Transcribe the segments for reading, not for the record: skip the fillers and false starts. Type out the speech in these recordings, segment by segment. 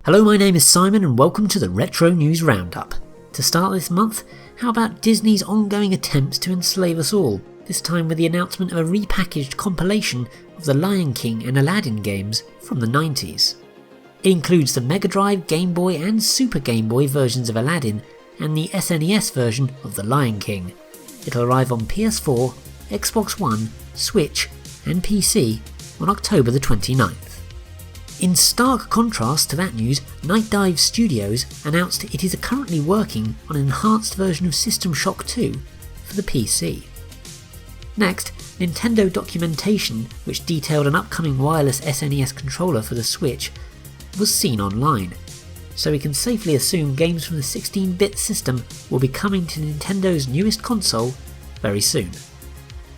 Hello, my name is Simon and welcome to the Retro News Roundup. To start this month, how about Disney's ongoing attempts to enslave us all, this time with the announcement of a repackaged compilation of the Lion King and Aladdin games from the 90s. It includes the Mega Drive, Game Boy and Super Game Boy versions of Aladdin and the SNES version of the Lion King. It'll arrive on PS4, Xbox One, Switch and PC on October the 29th. In stark contrast to that news, Night Dive Studios announced it is currently working on an enhanced version of System Shock 2 for the PC. Next, Nintendo documentation, which detailed an upcoming wireless SNES controller for the Switch, was seen online, so we can safely assume games from the 16-bit system will be coming to Nintendo's newest console very soon.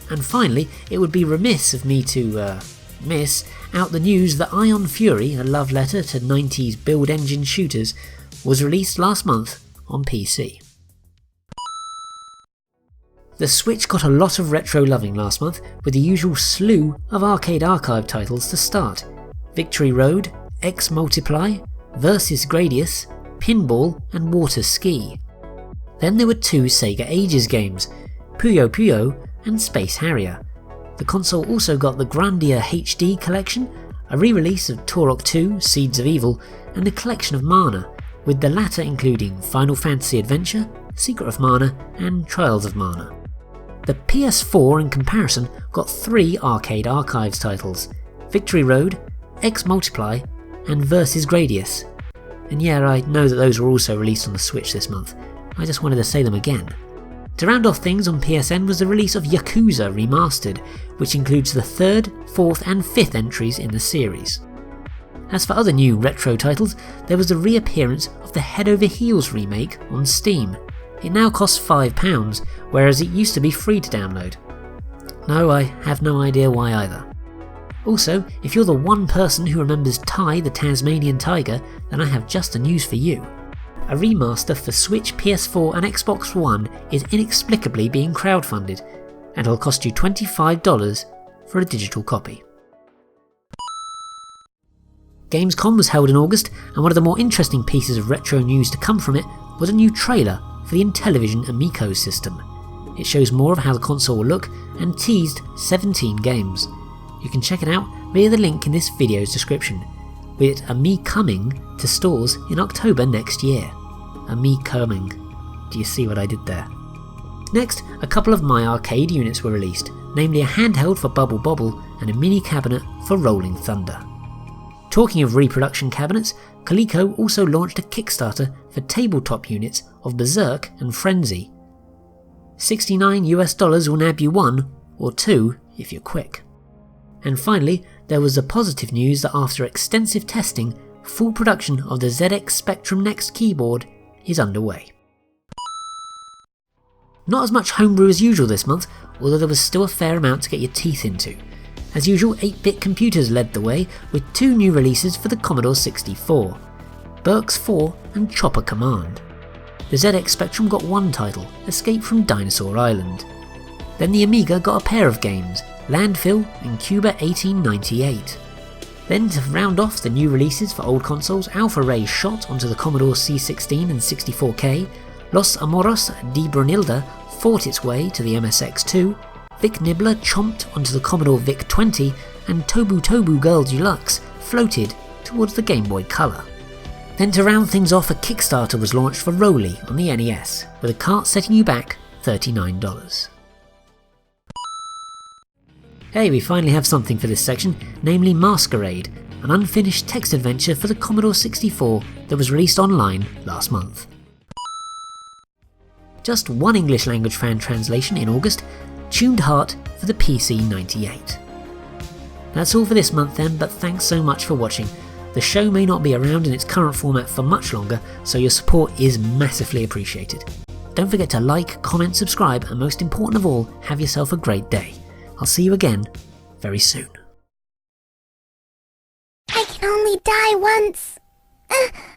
And finally, it would be remiss of me to miss out the news that Ion Fury, a love letter to 90s build engine shooters, was released last month on PC. The Switch got a lot of retro loving last month, with the usual slew of Arcade Archive titles to start: Victory Road, X Multiply, Versus Gradius, Pinball and Water Ski. Then there were two Sega Ages games, Puyo Puyo and Space Harrier. The console also got the Grandia HD collection, a re-release of Turok 2 Seeds of Evil and a collection of Mana, with the latter including Final Fantasy Adventure, Secret of Mana and Trials of Mana. The PS4 in comparison got three Arcade Archives titles: Victory Road, X Multiply and Versus Gradius. And yeah, I know that those were also released on the Switch this month, I just wanted to say them again. To round off things on PSN was the release of Yakuza Remastered, which includes the 3rd, 4th and 5th entries in the series. As for other new retro titles, there was the reappearance of the Head Over Heels remake on Steam. It now costs £5, whereas it used to be free to download. No, I have no idea why either. Also, if you're the one person who remembers Ty the Tasmanian Tiger, then I have just the news for you. A remaster for Switch, PS4 and Xbox One is inexplicably being crowdfunded, and it'll cost you $25 for a digital copy. Gamescom was held in August, and one of the more interesting pieces of retro news to come from it was a new trailer for the Intellivision Amico system. It shows more of how the console will look and teased 17 games. You can check it out via the link in this video's description, with a me coming to stores in October next year. A me coming. Do you see what I did there? Next, a couple of My Arcade units were released, namely a handheld for Bubble Bobble and a mini cabinet for Rolling Thunder. Talking of reproduction cabinets, Coleco also launched a Kickstarter for tabletop units of Berzerk and Frenzy. $69 will nab you one, or two if you're quick. And finally, there was the positive news that after extensive testing, full production of the ZX Spectrum Next keyboard is underway. Not as much homebrew as usual this month, although there was still a fair amount to get your teeth into. As usual, 8-bit computers led the way with two new releases for the Commodore 64, Berks 4 and Chopper Command. The ZX Spectrum got one title, Escape from Dinosaur Island. Then the Amiga got a pair of games, Landfill and Cuba 1898. Then to round off the new releases for old consoles, Alpharay shot onto the Commodore C16 and 64K, Los Amoros de Brunilda fought its way to the MSX2, Vic Nibbler chomped onto the Commodore VIC-20 and Tobu Tobu Girl Deluxe floated towards the Game Boy Color. Then to round things off, a Kickstarter was launched for Roly on the NES, with a cart setting you back $39. Hey, we finally have something for this section, namely Masquerade, an unfinished text adventure for the Commodore 64 that was released online last month. Just one English language fan translation in August, Tuned Heart for the PC-98. That's all for this month then, but thanks so much for watching. The show may not be around in its current format for much longer, so your support is massively appreciated. Don't forget to like, comment, subscribe, and most important of all, have yourself a great day. I'll see you again very soon. I can only die once.